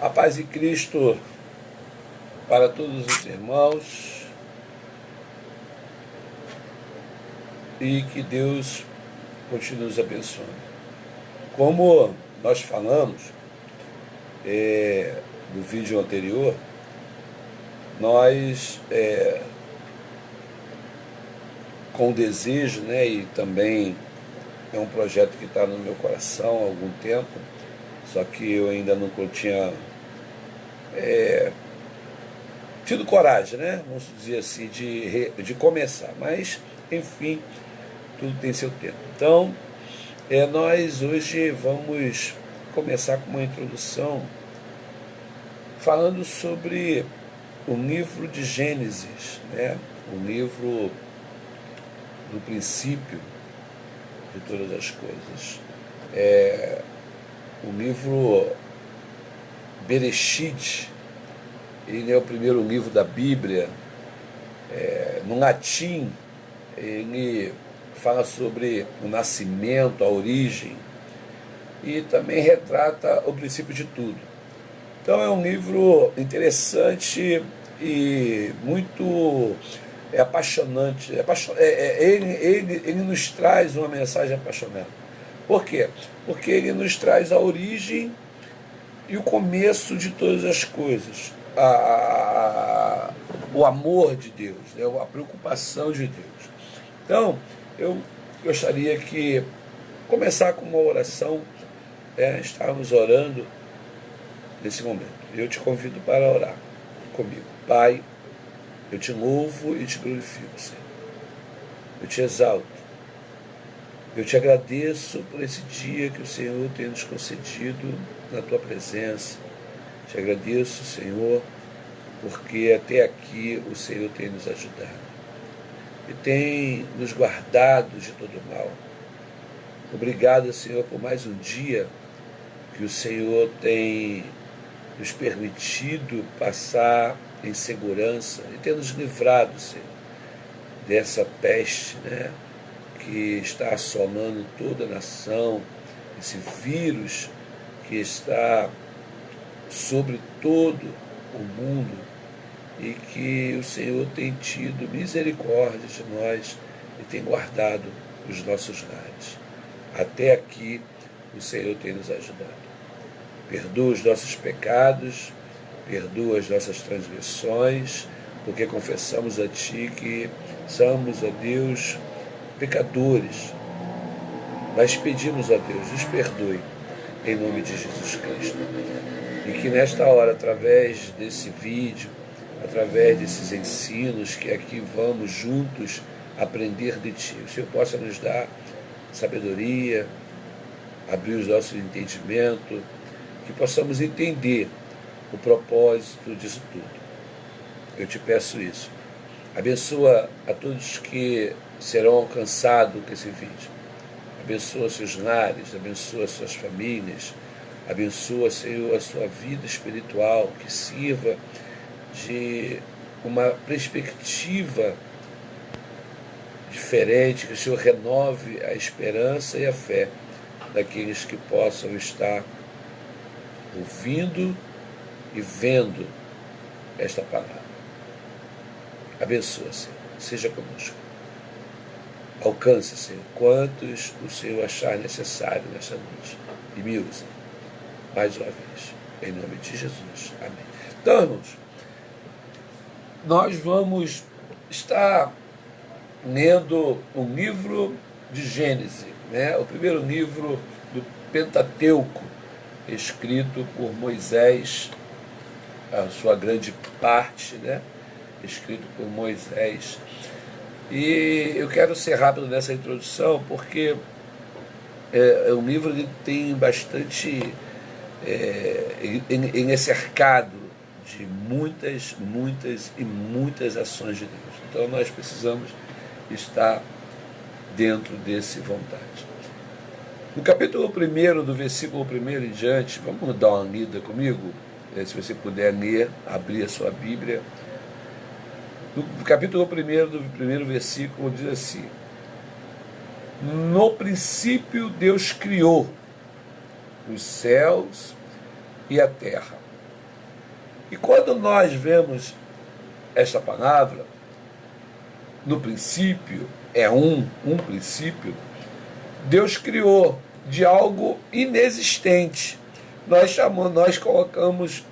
A paz de Cristo para todos os irmãos e que Deus continue nos abençoando. Como nós falamos no vídeo anterior, nós com desejo, e também é um projeto que está no meu coração há algum tempo, só que eu ainda não tinha tido coragem, vamos dizer assim, de começar, mas enfim, tudo tem seu tempo. Então, nós hoje vamos começar com uma introdução falando sobre o livro de Gênesis, o livro do princípio de todas as coisas. O livro Bereshit, ele é o primeiro livro da Bíblia. No latim, ele fala sobre o nascimento, a origem, e também retrata o princípio de tudo. Então é um livro interessante e muito apaixonante. Ele nos traz uma mensagem apaixonante. Por quê? Porque ele nos traz a origem e o começo de todas as coisas. O amor de Deus, a preocupação de Deus. Então, eu gostaria que começar com uma oração, estarmos orando nesse momento. Eu te convido para orar comigo. Pai, eu te louvo e te glorifico, Senhor. Eu te exalto. Eu te agradeço por esse dia que o Senhor tem nos concedido na tua presença. Te agradeço, Senhor, porque até aqui o Senhor tem nos ajudado e tem nos guardado de todo mal. Obrigado, Senhor, por mais um dia que o Senhor tem nos permitido passar em segurança e ter nos livrado, Senhor, dessa peste, que está assolando toda a nação, esse vírus que está sobre todo o mundo e que o Senhor tem tido misericórdia de nós e tem guardado os nossos lares. Até aqui o Senhor tem nos ajudado. Perdoa os nossos pecados, perdoa as nossas transgressões, porque confessamos a Ti que somos, ó Deus, pecadores. Mas pedimos, ó Deus, nos perdoe, em nome de Jesus Cristo. E que nesta hora, através desse vídeo, através desses ensinos que aqui vamos juntos aprender de Ti, o Senhor possa nos dar sabedoria, abrir os nossos entendimentos, que possamos entender o propósito disso tudo. Eu te peço isso. Abençoa a todos que serão alcançados com esse vídeo. Abençoa seus lares, abençoa suas famílias, abençoa, Senhor, a sua vida espiritual, que sirva de uma perspectiva diferente, que o Senhor renove a esperança e a fé daqueles que possam estar ouvindo e vendo esta palavra. Abençoa, Senhor, seja conosco. Alcance, Senhor, quantos o Senhor achar necessário nesta noite. E me use mais uma vez, em nome de Jesus. Amém. Então, irmãos, nós vamos estar lendo o livro de Gênesis, o primeiro livro do Pentateuco, escrito por Moisés, a sua grande parte, escrito por Moisés. E eu quero ser rápido nessa introdução, porque um livro que tem bastante... ele é cercado de muitas e muitas ações de Deus. Então nós precisamos estar dentro desse vontade. No capítulo 1, do versículo 1 em diante, vamos dar uma lida comigo, se você puder ler, abrir a sua Bíblia. No capítulo 1, do primeiro versículo, diz assim: no princípio Deus criou os céus e a terra. E quando nós vemos esta palavra, no princípio, um princípio, Deus criou de algo inexistente. Nós colocamos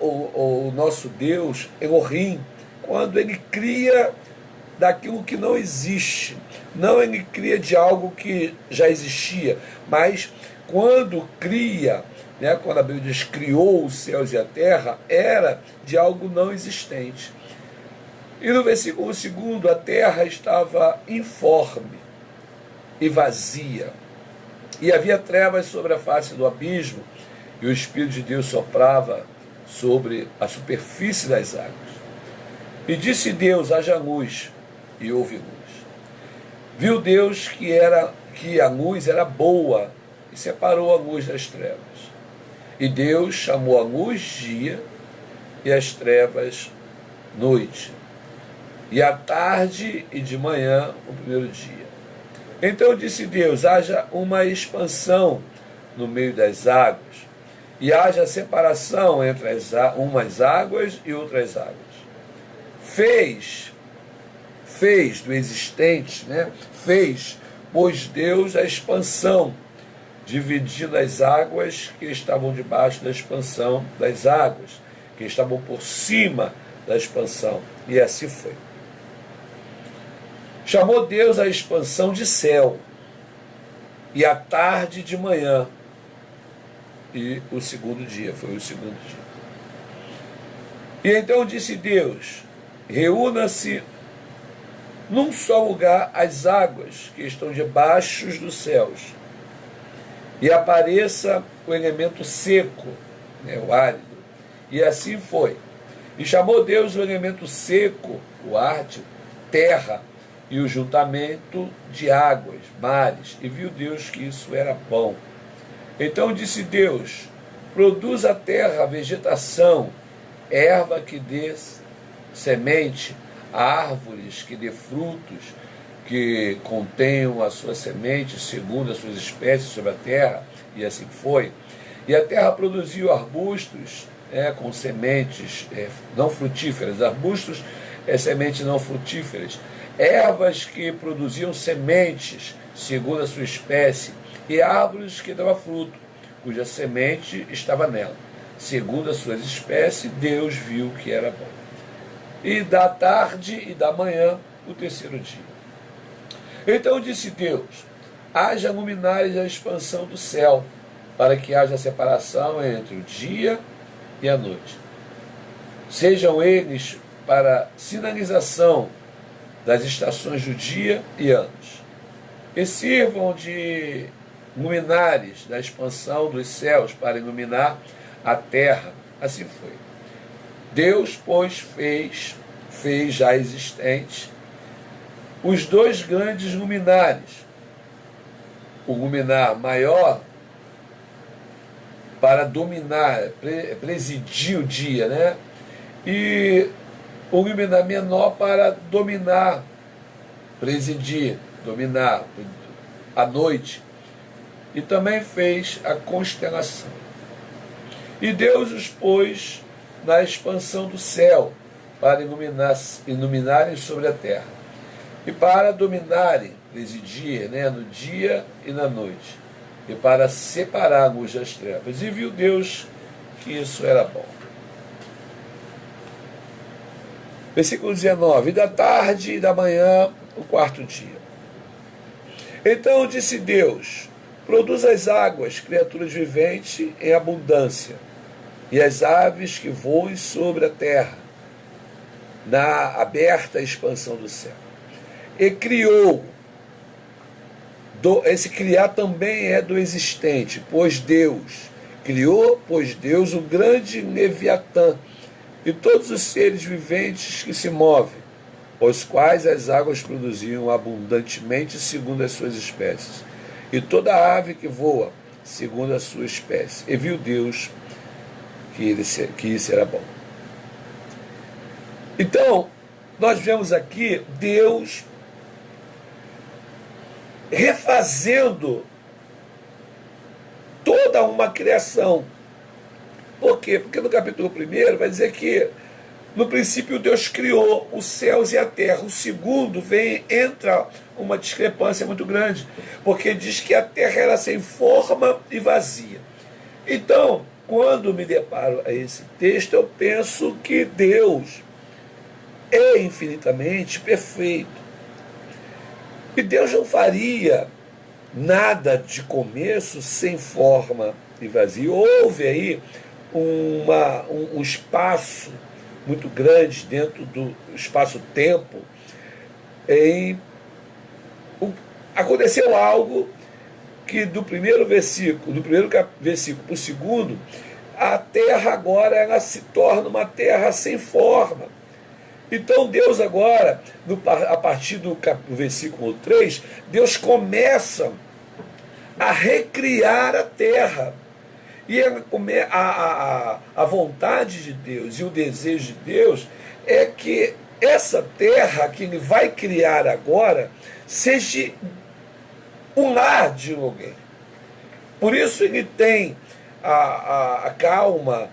o nosso Deus, Elohim, quando ele cria daquilo que não existe. Não ele cria de algo que já existia, mas quando cria, né, quando a Bíblia diz criou os céus e a terra, era de algo não existente. E no versículo 2, a terra estava informe e vazia, e havia trevas sobre a face do abismo, e o Espírito de Deus soprava sobre a superfície das águas. E disse Deus: haja luz, e houve luz. Viu Deus que a luz era boa, e separou a luz das trevas. E Deus chamou a luz dia, e as trevas noite. E à tarde e de manhã o primeiro dia. Então disse Deus: haja uma expansão no meio das águas, e haja separação entre umas águas e outras águas. Fez do existente, né? Pois Deus, a expansão, dividindo as águas que estavam debaixo da expansão das águas, que estavam por cima da expansão. E assim foi. Chamou Deus a expansão de céu, e à tarde de manhã, e o segundo dia, foi o segundo dia. E então disse Deus: reúna-se num só lugar as águas que estão debaixo dos céus, e apareça o elemento seco, né, o árido. E assim foi. E chamou Deus o elemento seco, o ártico, terra, e o juntamento de águas, mares, e viu Deus que isso era bom. Então disse Deus: produz a terra vegetação, erva que dê semente, árvores que dê frutos, que contenham a sua semente segundo as suas espécies sobre a terra, e assim foi. E a terra produziu arbustos com sementes não frutíferas, arbustos sementes não frutíferas, ervas que produziam sementes segundo a sua espécie, e árvores que davam fruto, cuja semente estava nela. Segundo as suas espécies, Deus viu que era bom. E da tarde e da manhã, o terceiro dia. Então disse Deus: haja luminares a expansão do céu, para que haja separação entre o dia e a noite. Sejam eles para sinalização das estações do dia e anos, e sirvam de luminares da expansão dos céus para iluminar a terra. Assim foi. Deus, pois, fez já existente os dois grandes luminares, o luminar maior para dominar, presidir o dia, né? E o luminar menor para dominar, presidir, dominar a noite. E também fez a constelação. E Deus os pôs na expansão do céu para iluminarem sobre a terra, e para dominarem, presidir, né, no dia e na noite, e para separar a luz das trevas. E viu Deus que isso era bom. Versículo 19: e da tarde e da manhã, o quarto dia. Então disse Deus: produz as águas, criaturas viventes, em abundância, e as aves que voem sobre a terra, na aberta expansão do céu. E criou, esse criar também é do existente, pois Deus criou, o grande Leviatã, e todos os seres viventes que se movem, os quais as águas produziam abundantemente segundo as suas espécies, e toda ave que voa segundo a sua espécie. E viu Deus que isso era bom. Então, nós vemos aqui Deus refazendo toda uma criação. Por quê? Porque no capítulo 1 vai dizer que no princípio Deus criou os céus e a terra. O segundo entra uma discrepância muito grande, porque diz que a terra era sem forma e vazia. Então, quando me deparo a esse texto, eu penso que Deus é infinitamente perfeito. E Deus não faria nada de começo sem forma e vazio. Houve aí um espaço muito grande dentro do espaço-tempo. Aconteceu algo que do primeiro versículo para o segundo, a terra agora ela se torna uma terra sem forma. Então Deus agora, a partir do versículo 3, Deus começa a recriar a terra. E a vontade de Deus e o desejo de Deus é que essa terra que ele vai criar agora seja um lar de alguém. Por isso ele tem a calma,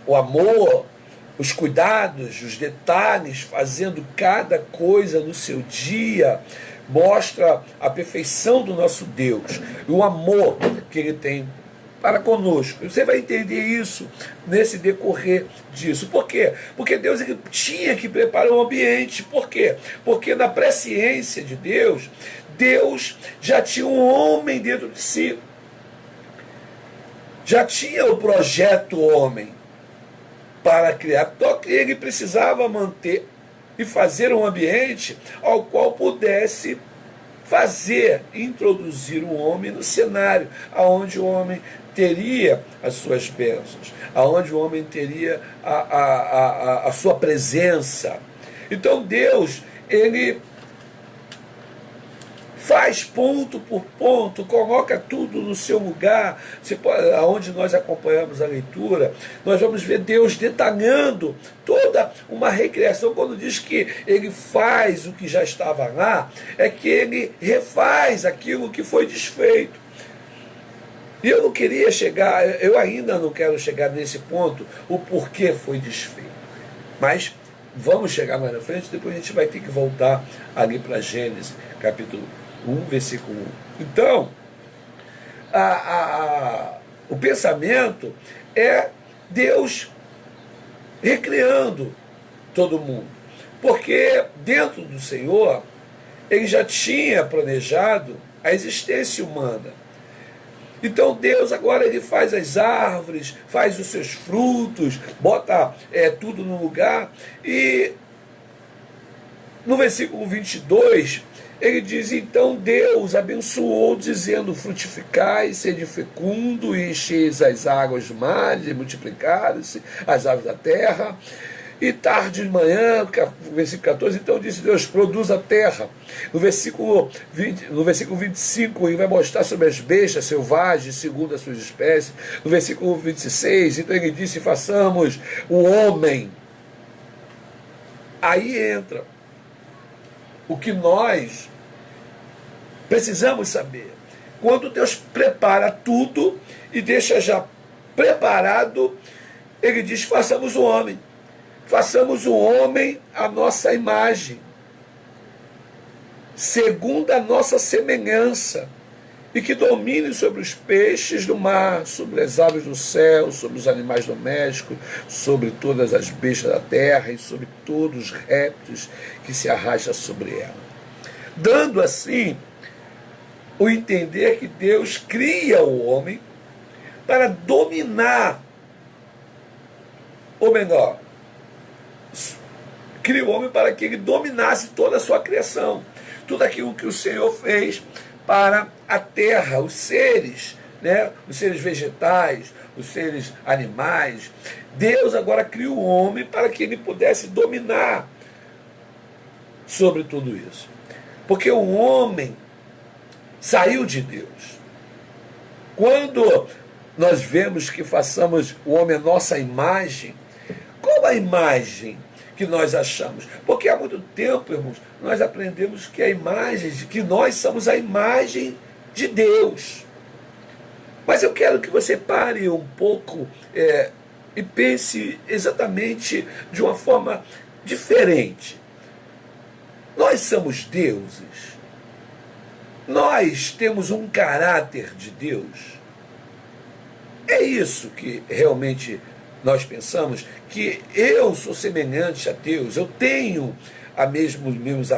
o amor, os cuidados, os detalhes, fazendo cada coisa no seu dia, mostra a perfeição do nosso Deus, o amor que Ele tem para conosco. Você vai entender isso nesse decorrer disso. Por quê? Porque Deus ele tinha que preparar um ambiente. Por quê? Porque na presciência de Deus, Deus já tinha um homem dentro de si. Já tinha o projeto homem para criar. Só que ele precisava manter e fazer um ambiente ao qual pudesse introduzir o homem no cenário, aonde o homem teria as suas bênçãos, aonde o homem teria a sua presença. Então Deus, ele faz ponto por ponto, coloca tudo no seu lugar. Onde nós acompanhamos a leitura, nós vamos ver Deus detalhando toda uma recriação. Quando diz que ele faz o que já estava lá, é que ele refaz aquilo que foi desfeito. E eu não queria eu ainda não quero chegar nesse ponto, o porquê foi desfeito. Mas vamos chegar mais na frente, depois a gente vai ter que voltar ali para Gênesis, capítulo 1, versículo 1. Então, o pensamento é Deus recriando todo mundo. Porque dentro do Senhor, ele já tinha planejado a existência humana. Então Deus agora ele faz as árvores, faz os seus frutos, bota tudo no lugar. E no versículo 22, ele diz, então Deus abençoou, dizendo, frutificai, sede fecundo, e encheis as águas do mar, e multiplicaram-se as aves da terra. E tarde de manhã, versículo 14, então disse Deus, produz a terra. No versículo 25, ele vai mostrar sobre as bestas selvagens, segundo as suas espécies. No versículo 26, então ele disse, façamos o homem. Aí entra o que nós precisamos saber. Quando Deus prepara tudo e deixa já preparado, ele diz, façamos o homem. Façamos o homem à nossa imagem, segundo a nossa semelhança, e que domine sobre os peixes do mar, sobre as aves do céu, sobre os animais domésticos, sobre todas as bestas da terra e sobre todos os répteis que se arrastam sobre ela. Dando assim o entender que Deus cria o homem para dominar, ou menor, cria o homem para que ele dominasse toda a sua criação, tudo aquilo que o Senhor fez para a terra, os seres vegetais, os seres animais. Deus agora cria o homem para que ele pudesse dominar sobre tudo isso. Porque o homem saiu de Deus. Quando nós vemos que façamos o homem a nossa imagem, qual a imagem que nós achamos? Porque há muito tempo, irmãos, nós aprendemos que nós somos a imagem de Deus. Mas eu quero que você pare um pouco e pense exatamente de uma forma diferente. Nós somos deuses. Nós temos um caráter de Deus. É isso que realmente nós pensamos, que eu sou semelhante a Deus, eu tenho as mesmas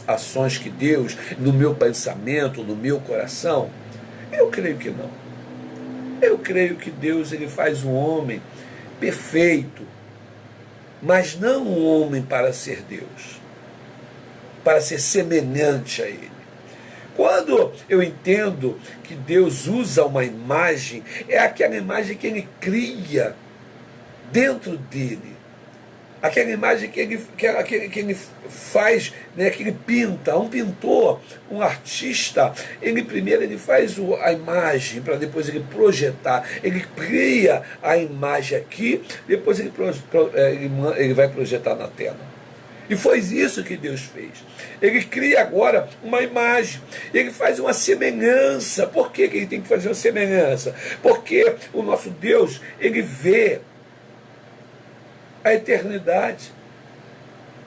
ações que Deus no meu pensamento, no meu coração? Eu creio que não. Eu creio que Deus ele faz um homem perfeito, mas não um homem para ser Deus, para ser semelhante a Ele. Quando eu entendo que Deus usa uma imagem, é aquela imagem que Ele cria dentro dele. Aquela imagem que ele faz, né, que ele pinta. Um pintor, um artista, ele primeiro ele faz a imagem para depois ele projetar. Ele cria a imagem aqui, depois ele vai projetar na tela. E foi isso que Deus fez. Ele cria agora uma imagem. Ele faz uma semelhança. Por que ele tem que fazer uma semelhança? Porque o nosso Deus, ele vê a eternidade.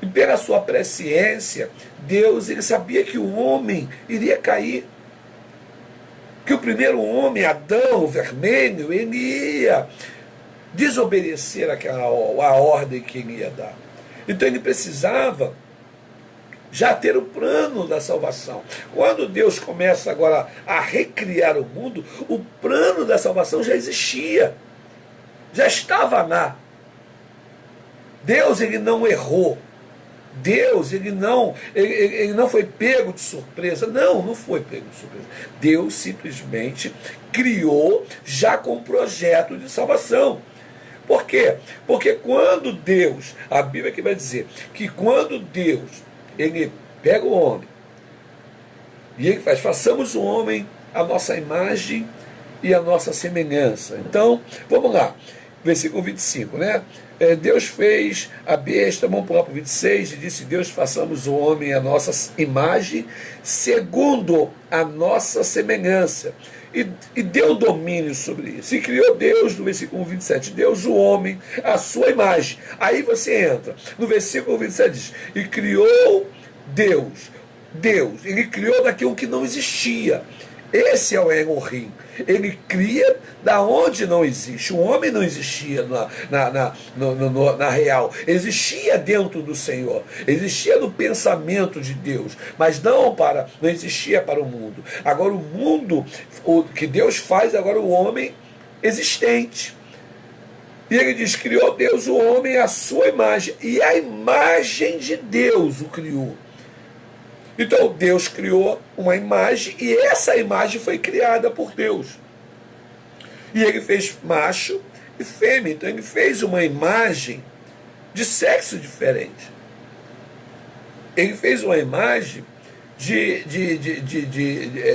E pela sua presciência, Deus ele sabia que o homem iria cair. Que o primeiro homem, Adão, o vermelho, ele ia desobedecer a ordem que ele ia dar. Então ele precisava já ter o plano da salvação. Quando Deus começa agora a recriar o mundo, o plano da salvação já existia. Já estava lá. Deus ele não errou. Deus ele não foi pego de surpresa. Não foi pego de surpresa. Deus simplesmente criou já com um projeto de salvação. Por quê? Porque quando Deus, a Bíblia que vai dizer que quando Deus ele pega o homem e ele faz, façamos o homem a nossa imagem e a nossa semelhança. Então, vamos lá. Versículo 25, né? Deus fez a besta, vamos pular para o 26, e disse: Deus, façamos o homem a nossa imagem, segundo a nossa semelhança. E deu domínio sobre isso. E criou Deus, no versículo 27, Deus, o homem, a sua imagem. Aí você entra. No versículo 27 diz: e criou Deus. Ele criou daquilo que não existia. Esse é o Elohim. Ele cria da onde não existe. O homem não existia na real. Existia dentro do Senhor. Existia no pensamento de Deus. Mas não existia para o mundo. Agora o mundo, o que Deus faz, agora o homem existente. E ele diz: criou Deus o homem à sua imagem. E a imagem de Deus o criou. Então Deus criou uma imagem e essa imagem foi criada por Deus. E ele fez macho e fêmea. Então ele fez uma imagem de sexo diferente. Ele fez uma imagem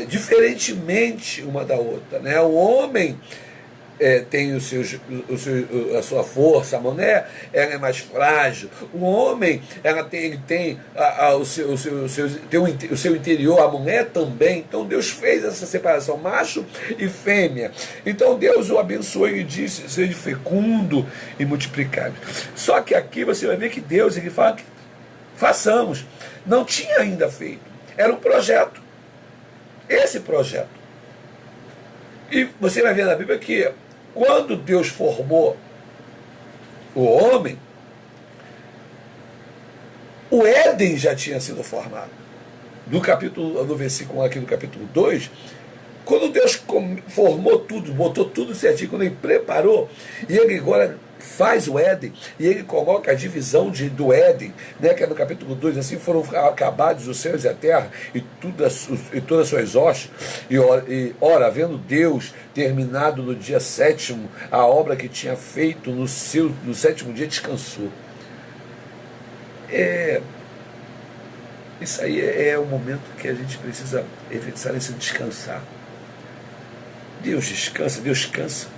diferentemente uma da outra. Né? O homem tem a sua força, a mulher ela é mais frágil, o homem ele tem o seu interior, a mulher também. Então Deus fez essa separação, macho e fêmea. Então Deus o abençoou e disse: seja fecundo e multiplicado. Só que aqui você vai ver que Deus ele fala que façamos. Não tinha ainda feito, era um projeto, esse projeto. E você vai ver na Bíblia que quando Deus formou o homem, o Éden já tinha sido formado. No versículo aqui do capítulo 2, quando Deus formou tudo, botou tudo certinho, quando ele preparou, e ele agora faz o Éden, e ele coloca a divisão do Éden, né, que é no capítulo 2, assim foram acabados os céus e a terra, e todas as suas hostes, e ora, havendo Deus terminado no dia sétimo a obra que tinha feito, no sétimo dia descansou. Isso aí é o momento que a gente precisa efetuar esse descansar. Deus descansa, Deus cansa.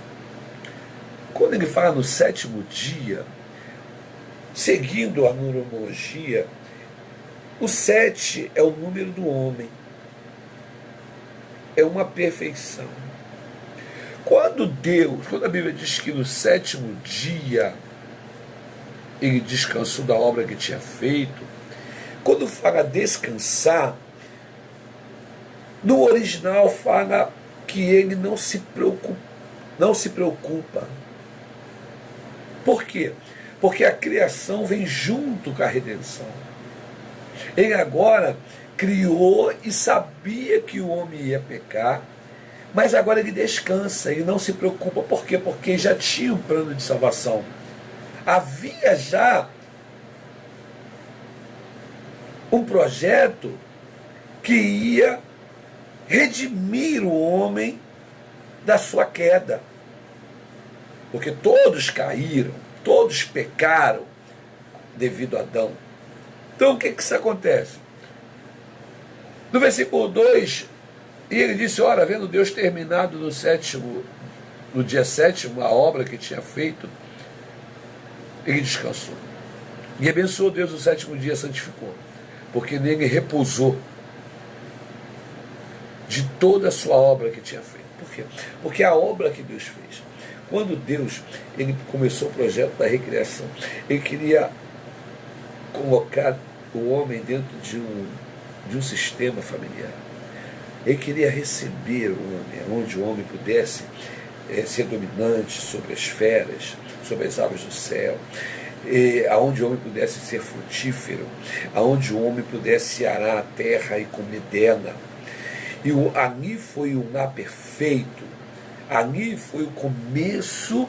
Quando ele fala no sétimo dia, seguindo a numerologia, o 7 é o número do homem. É uma perfeição. Quando a Bíblia diz que no sétimo dia ele descansou da obra que tinha feito, quando fala descansar, no original fala que ele não se preocupa. Por quê? Porque a criação vem junto com a redenção. Ele agora criou e sabia que o homem ia pecar, mas agora ele descansa, ele não se preocupa. Por quê? Porque já tinha um plano de salvação. Havia já um projeto que ia redimir o homem da sua queda. Porque todos caíram, todos pecaram devido a Adão. Então o que isso acontece? No versículo 2, e ele disse, ora, havendo Deus terminado no dia sétimo, a obra que tinha feito, ele descansou. E abençoou Deus o sétimo dia, santificou, porque nele repousou de toda a sua obra que tinha feito. Por quê? Porque a obra que Deus fez, quando Deus ele começou o projeto da recriação, ele queria colocar o homem dentro de um sistema familiar. Ele queria receber o homem, onde o homem pudesse ser dominante sobre as feras, sobre as aves do céu, aonde o homem pudesse ser frutífero, aonde o homem pudesse arar a terra e comer dela. E ali foi o mar perfeito, ali foi o começo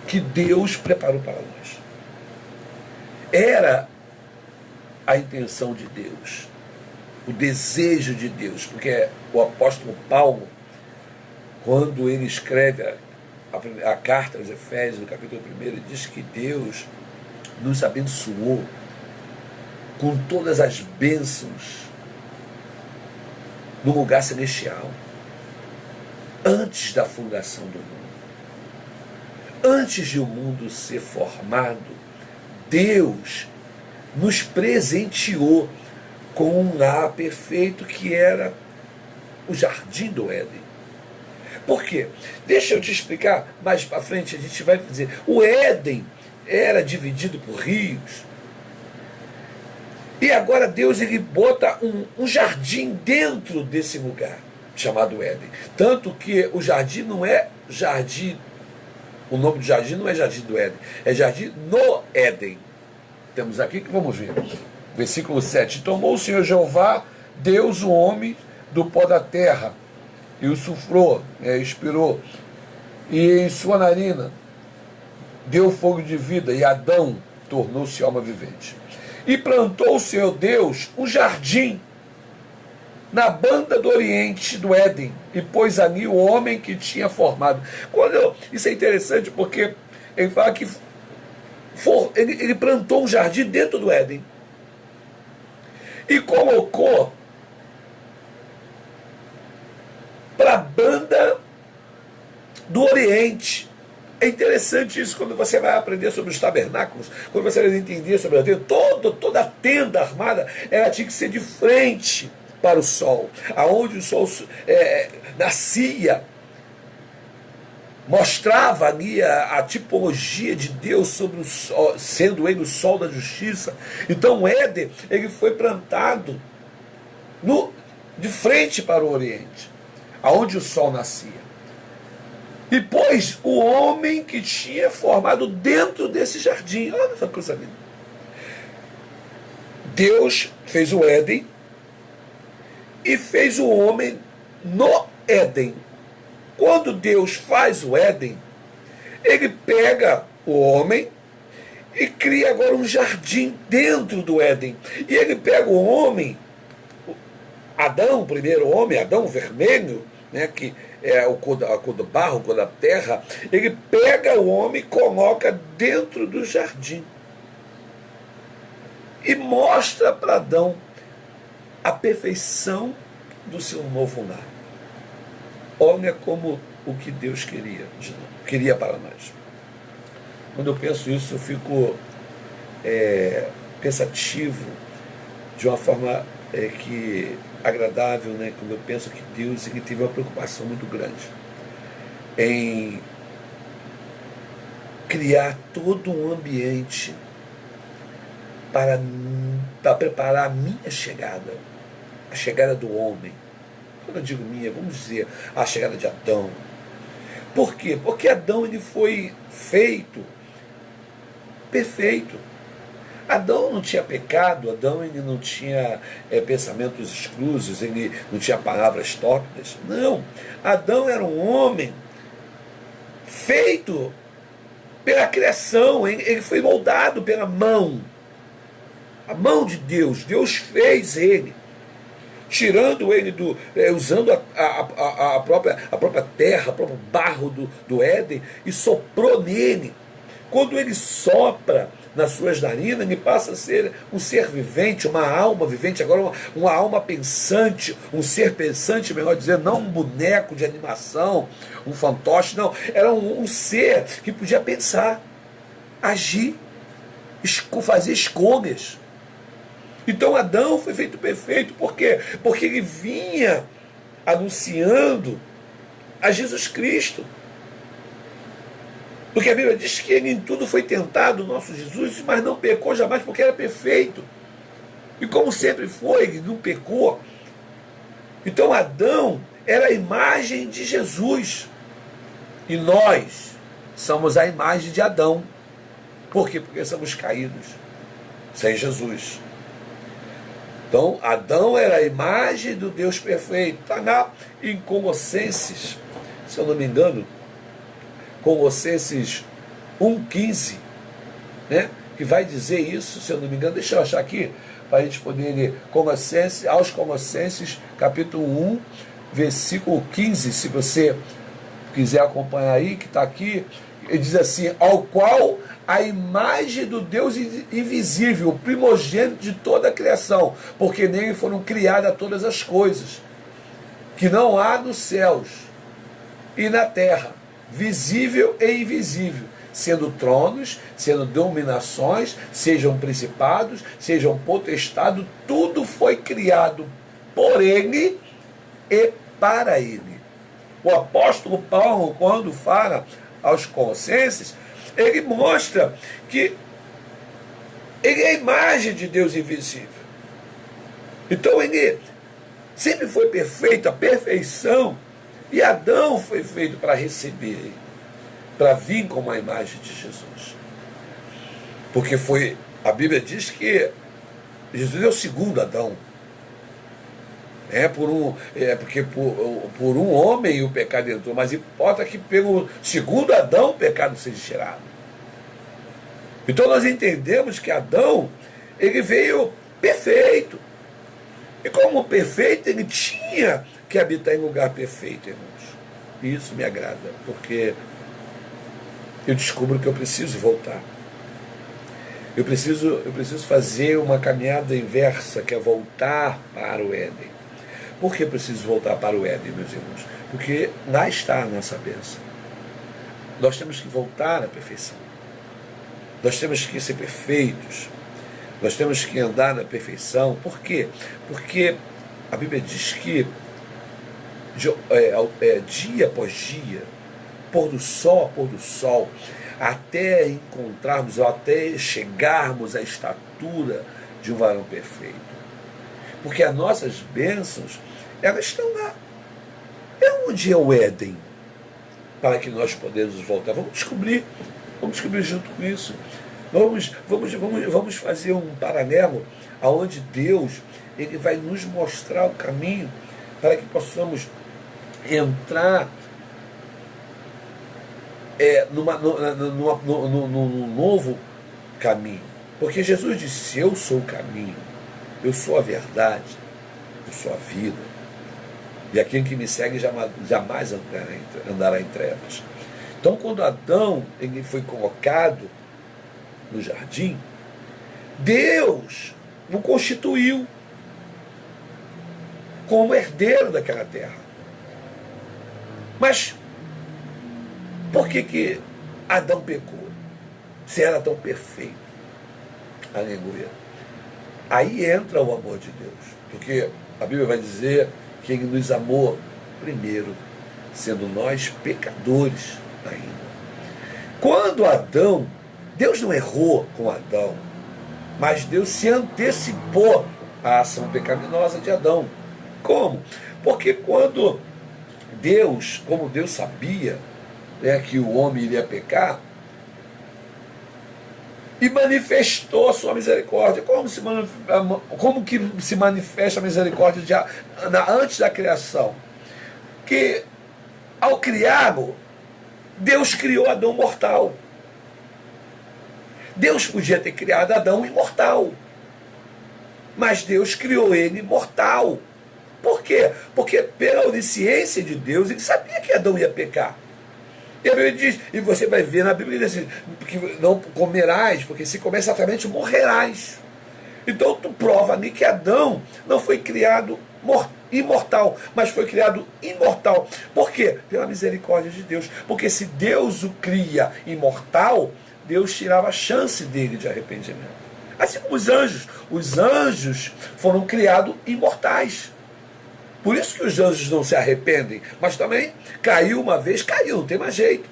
que Deus preparou para nós. Era a intenção de Deus, o desejo de Deus, porque o apóstolo Paulo, quando ele escreve a carta aos Efésios, no capítulo 1, ele diz que Deus nos abençoou com todas as bênçãos no lugar celestial, antes da fundação do mundo. Antes de o mundo ser formado, Deus nos presenteou com um lar perfeito que era o jardim do Éden. Por quê? Deixa eu te explicar, mais para frente a gente vai dizer, o Éden era dividido por rios, e agora Deus ele bota um jardim dentro desse lugar, chamado Éden. Tanto que o jardim não é jardim, o nome do jardim não é jardim do Éden, é jardim no Éden. Temos aqui que vamos ver. Versículo 7. Tomou o Senhor Jeová, Deus, o homem, do pó da terra, e o sufrou, expirou, e em sua narina deu fogo de vida, e Adão tornou-se alma vivente. E plantou o Senhor Deus um jardim na banda do oriente do Éden, e pôs ali o homem que tinha formado. Isso é interessante porque ele fala que ele plantou um jardim dentro do Éden e colocou para a banda do Oriente. É interessante isso quando você vai aprender sobre os tabernáculos, quando você vai entender sobre a tenda. Toda a tenda armada ela tinha que ser de frente para o sol, aonde o sol nascia. Mostrava ali a tipologia de Deus sobre o sol, sendo ele o sol da justiça. Então o Éden ele foi plantado de frente para o Oriente, aonde o sol nascia. E pôs o homem que tinha formado dentro desse jardim. Olha essa coisa linda. Deus fez o Éden e fez o homem no Éden. Quando Deus faz o Éden, ele pega o homem e cria agora um jardim dentro do Éden. E ele pega o homem, Adão, o primeiro homem, Adão vermelho, que é a cor do barro, a cor da terra, ele pega o homem e coloca dentro do jardim. E mostra para Adão a perfeição do seu novo lar. Olha como o que Deus queria para nós. Quando eu penso isso, eu fico pensativo de uma forma agradável, quando eu penso que Deus ele teve uma preocupação muito grande. em criar todo um ambiente para preparar a minha chegada, a chegada do homem. Quando eu digo minha, vamos dizer a chegada de Adão. Por quê? Porque Adão ele foi feito perfeito. Adão não tinha pecado, Adão ele não tinha pensamentos escusos, ele não tinha palavras tórpidas. Não, Adão era um homem feito pela criação, ele foi moldado pela mão, a mão de Deus. Deus fez ele, tirando ele usando a própria terra, o próprio barro do Éden, e soprou nele. Quando ele sopra nas suas narinas, ele passa a ser um ser vivente, uma alma vivente, agora uma alma pensante, um ser pensante, melhor dizer, não um boneco de animação, um fantoche, não. Era um ser que podia pensar, agir, fazer escolhas. Então Adão foi feito perfeito. Por quê? Porque ele vinha anunciando a Jesus Cristo. Porque a Bíblia diz que ele em tudo foi tentado, o nosso Jesus, mas não pecou jamais, porque era perfeito. E como sempre foi, ele não pecou. Então Adão era a imagem de Jesus. E nós somos a imagem de Adão. Por quê? Porque somos caídos sem Jesus. Então Adão era a imagem do Deus perfeito. Está em Colossenses, se eu não me engano, Colossenses 1,15, né? Que vai dizer isso, se eu não me engano. Deixa eu achar aqui, para a gente poder ler. Aos Colossenses, capítulo 1, versículo 15, se você quiser acompanhar aí, que está aqui. Ele diz assim: ao qual a imagem do Deus invisível, o primogênito de toda a criação, porque nele foram criadas todas as coisas, que não há nos céus e na terra, visível e invisível, sendo tronos, sendo dominações, sejam principados, sejam potestados, tudo foi criado por ele e para ele. O apóstolo Paulo, quando fala aos Colossenses, ele mostra que ele é a imagem de Deus invisível. Então ele sempre foi perfeito, a perfeição. E Adão foi feito para receber, para vir como a imagem de Jesus. Porque a Bíblia diz que Jesus é o segundo Adão. Porque por um homem o pecado entrou, mas importa que pelo segundo Adão o pecado seja tirado. Então nós entendemos que Adão, ele veio perfeito. E como perfeito, ele tinha que habitar em lugar perfeito, irmãos. E isso me agrada, porque eu descubro que eu preciso voltar. Eu preciso fazer uma caminhada inversa, que é voltar para o Éden. Por que eu preciso voltar para o Éden, meus irmãos? Porque lá está a nossa bênção. Nós temos que voltar à perfeição. Nós temos que ser perfeitos. Nós temos que andar na perfeição. Por quê? Porque a Bíblia diz que dia após dia, pôr do sol, até encontrarmos, ou até chegarmos à estatura de um varão perfeito. Porque as nossas bênçãos, elas estão lá. É onde é o Éden, para que nós podemos voltar. Vamos descobrir junto com isso. Vamos fazer um paralelo aonde Deus ele vai nos mostrar o caminho para que possamos entrar num novo caminho. Porque Jesus disse: eu sou o caminho, eu sou a verdade, eu sou a vida. E aquele que me segue jamais andará em trevas. Então, quando Adão ele foi colocado no jardim, Deus o constituiu como herdeiro daquela terra. Mas por que Adão pecou? Se era tão perfeito. Aleluia. Aí entra o amor de Deus. Porque a Bíblia vai dizer que ele nos amou primeiro, sendo nós pecadores ainda. Quando Adão, Deus não errou com Adão, mas Deus se antecipou à ação pecaminosa de Adão. Como? Porque quando Deus, como Deus sabia, né, que o homem iria pecar, e manifestou a sua misericórdia. Como que se manifesta a misericórdia antes da criação? Que ao criá-lo, Deus criou Adão mortal. Deus podia ter criado Adão imortal, mas Deus criou ele mortal. Por quê? Porque pela onisciência de Deus, ele sabia que Adão ia pecar. E a Bíblia diz, e você vai ver na Bíblia assim, que não comerás, porque se comer certamente morrerás. Então tu prova ali que Adão não foi criado imortal, mas foi criado imortal. Por quê? Pela misericórdia de Deus. Porque se Deus o cria imortal, Deus tirava a chance dele de arrependimento. Assim como os anjos foram criados imortais. Por isso que os anjos não se arrependem, mas também caiu uma vez, caiu, não tem mais jeito.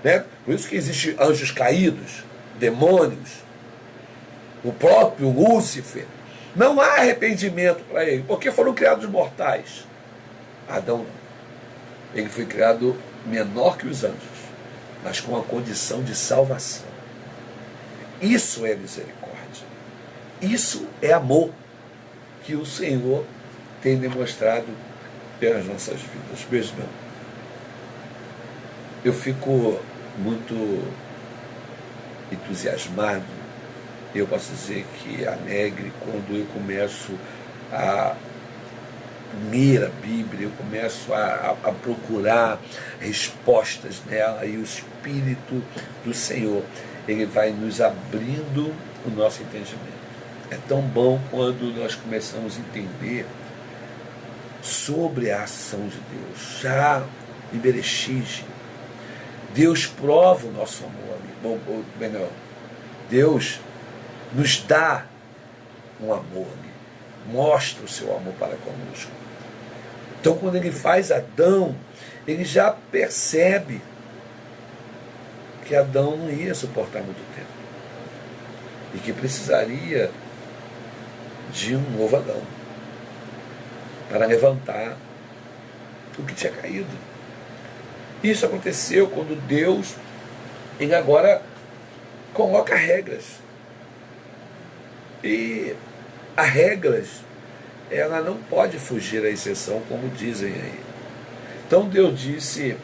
Né? Por isso que existem anjos caídos, demônios, o próprio Lúcifer. Não há arrependimento para ele, porque foram criados mortais. Adão não. Ele foi criado menor que os anjos, mas com a condição de salvação. Isso é misericórdia. Isso é amor que o Senhor tem demonstrado pelas nossas vidas. Beijo, meu. Eu fico muito entusiasmado, eu posso dizer que alegre, quando eu começo a ler a Bíblia, eu começo a procurar respostas nela, e o Espírito do Senhor, ele vai nos abrindo o nosso entendimento. É tão bom quando nós começamos a entender sobre a ação de Deus. Já em Bereshit, Deus prova o nosso amor. Melhor, Deus nos dá um amor, mostra o seu amor para conosco. Então, quando ele faz Adão, ele já percebe que Adão não ia suportar muito tempo e que precisaria de um novo Adão para levantar o que tinha caído. Isso aconteceu quando Deus, ele agora coloca regras. E as regras, ela não pode fugir à exceção, como dizem aí. Então Deus disse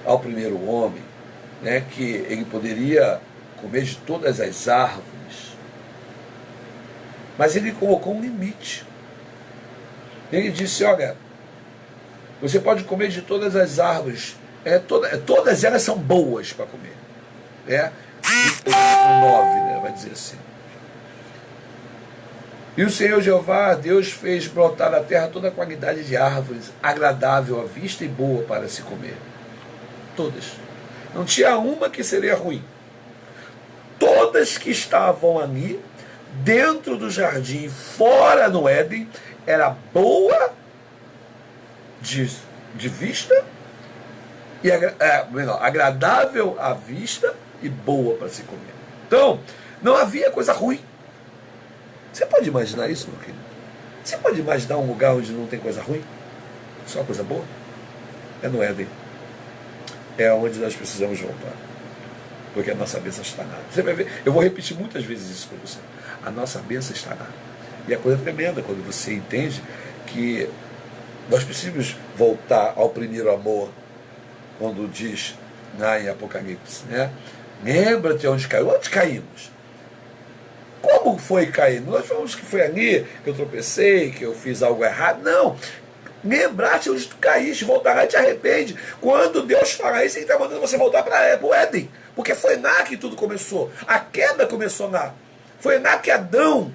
ao primeiro homem, né, que ele poderia comer de todas as árvores, mas ele colocou um limite. Ele disse, olha, você pode comer de todas as árvores, todas elas são boas para comer. O 9, né, vai dizer assim. E o Senhor Jeová, Deus, fez brotar na terra toda a qualidade de árvores, agradável à vista e boa para se comer. Todas. Não tinha uma que seria ruim. Todas que estavam ali, dentro do jardim, fora no Éden, era boa de vista, e agradável à vista e boa para se comer. Então, não havia coisa ruim. Você pode imaginar isso, meu querido? Você pode imaginar um lugar onde não tem coisa ruim? Só coisa boa? É no Éden. É onde nós precisamos voltar. Porque a nossa bênção está lá. Você vai ver, eu vou repetir muitas vezes isso para você. A nossa bênção está lá. E a coisa tremenda quando você entende que nós precisamos voltar ao primeiro amor, quando diz lá em Apocalipse, né? Lembra-te onde caiu. Onde caímos? Como foi cair? Nós falamos que foi ali que eu tropecei, que eu fiz algo errado. Não. Lembrar-te onde tu caíste, voltar lá e te arrepende. Quando Deus fala isso, ele está mandando você voltar para o Éden. Porque foi lá que tudo começou. A queda começou lá. Foi lá que Adão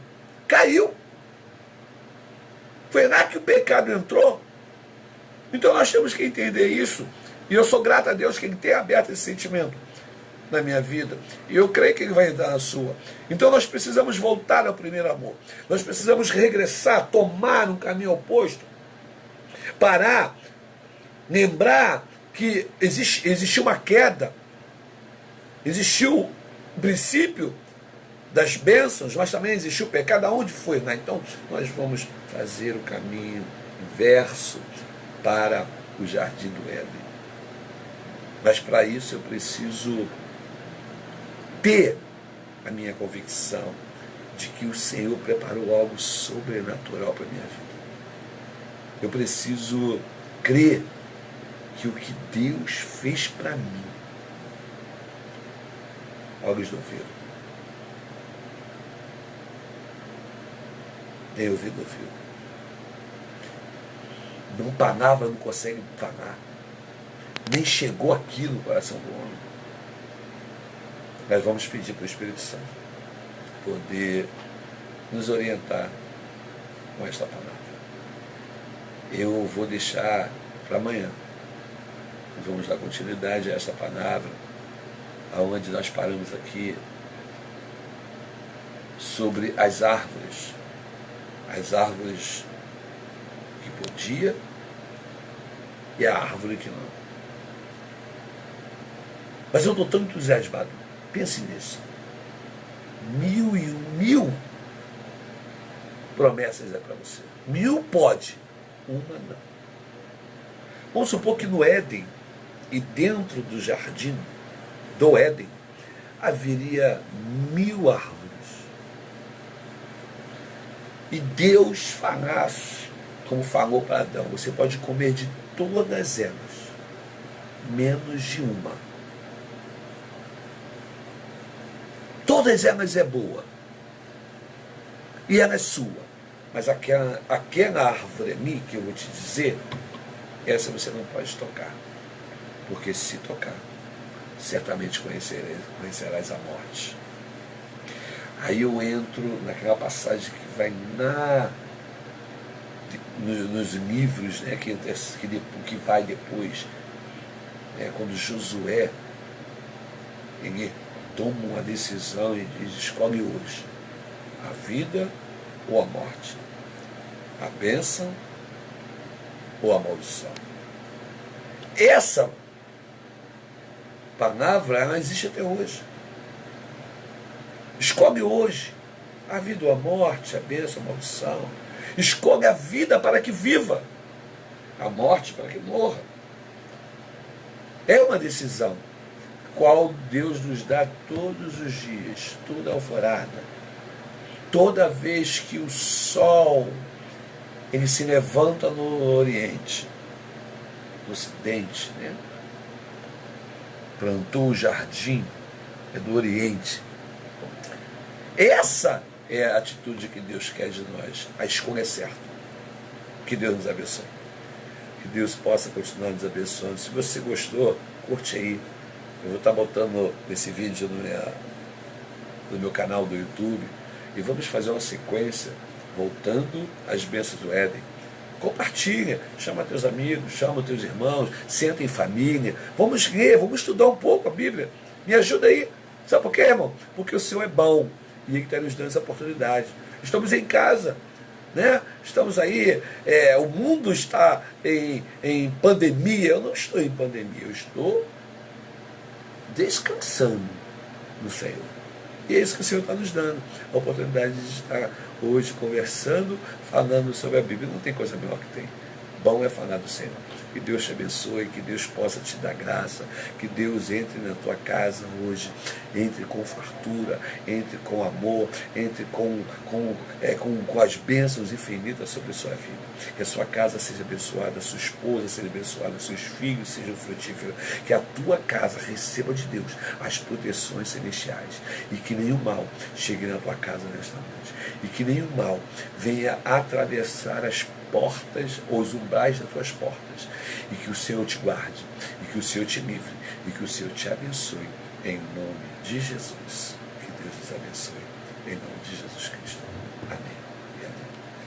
caiu. Foi lá que o pecado entrou. Então nós temos que entender isso. E eu sou grato a Deus que Ele tenha aberto esse sentimento na minha vida. E eu creio que Ele vai entrar na sua. Então nós precisamos voltar ao primeiro amor. Nós precisamos regressar, tomar um caminho oposto. Parar Lembrar que existiu uma queda, existiu o princípio das bênçãos, mas também existiu o pecado. Aonde foi? Né? Então, nós vamos fazer o caminho inverso para o jardim do Éden. Mas para isso eu preciso ter a minha convicção de que o Senhor preparou algo sobrenatural para a minha vida. Eu preciso crer que o que Deus fez para mim, olhos não viram, nem ouvido não viu. Não panava, não consegue panar. Nem chegou aqui no coração do homem. Nós vamos pedir para o Espírito Santo poder nos orientar com esta palavra. Eu vou deixar para amanhã. Vamos dar continuidade a esta palavra, aonde nós paramos aqui sobre as árvores que podia e a árvore que não. Mas eu estou tão entusiasmado. Pense nisso. 1001 promessas é para você. 1000 pode, uma não. Vamos supor que no Éden e dentro do jardim do Éden haveria 1000 árvores. E Deus falasse, como falou para Adão, você pode comer de todas elas, menos de uma. Todas elas é boa. E ela é sua. Mas aquela árvore ali que eu vou te dizer, essa você não pode tocar. Porque se tocar, certamente conhecerás a morte. Aí eu entro naquela passagem que vai nos livros, né, que vai depois, né, quando Josué ele toma uma decisão e diz: escolhe hoje a vida ou a morte, a bênção ou a maldição. Essa palavra, ela existe até hoje. Escolhe hoje a vida ou a morte, a bênção ou a maldição. Escolhe a vida para que viva, a morte para que morra. É uma decisão qual Deus nos dá todos os dias, toda alvorada, toda vez que o sol ele se levanta no Oriente, no Ocidente, né? Plantou o jardim, é do Oriente. Essa é a atitude que Deus quer de nós. A escolha é certa. Que Deus nos abençoe. Que Deus possa continuar nos abençoando. Se você gostou, curte aí. Eu vou estar botando esse vídeo no meu canal do YouTube. E vamos fazer uma sequência voltando às bênçãos do Éden. Compartilha, chama teus amigos, chama teus irmãos, senta em família. Vamos ler, vamos estudar um pouco a Bíblia. Me ajuda aí. Sabe por quê, irmão? Porque o Senhor é bom. E Ele está nos dando essa oportunidade. Estamos em casa, né? Estamos aí, o mundo está em pandemia. Eu não estou em pandemia, eu estou descansando no Senhor. E é isso que o Senhor está nos dando, a oportunidade de estar hoje conversando, falando sobre a Bíblia. Não tem coisa melhor que tem. Bom é falar do Senhor. Que Deus te abençoe, que Deus possa te dar graça, que Deus entre na tua casa hoje, entre com fartura, entre com amor, entre com as bênçãos infinitas sobre a sua vida. Que a sua casa seja abençoada, a sua esposa seja abençoada, seus filhos sejam frutíferos, que a tua casa receba de Deus as proteções celestiais e que nenhum mal chegue na tua casa nesta noite e que nenhum mal venha atravessar as portas, os umbrais das tuas portas, e que o Senhor te guarde, e que o Senhor te livre, e que o Senhor te abençoe, em nome de Jesus. Que Deus nos abençoe, em nome de Jesus Cristo. Amém.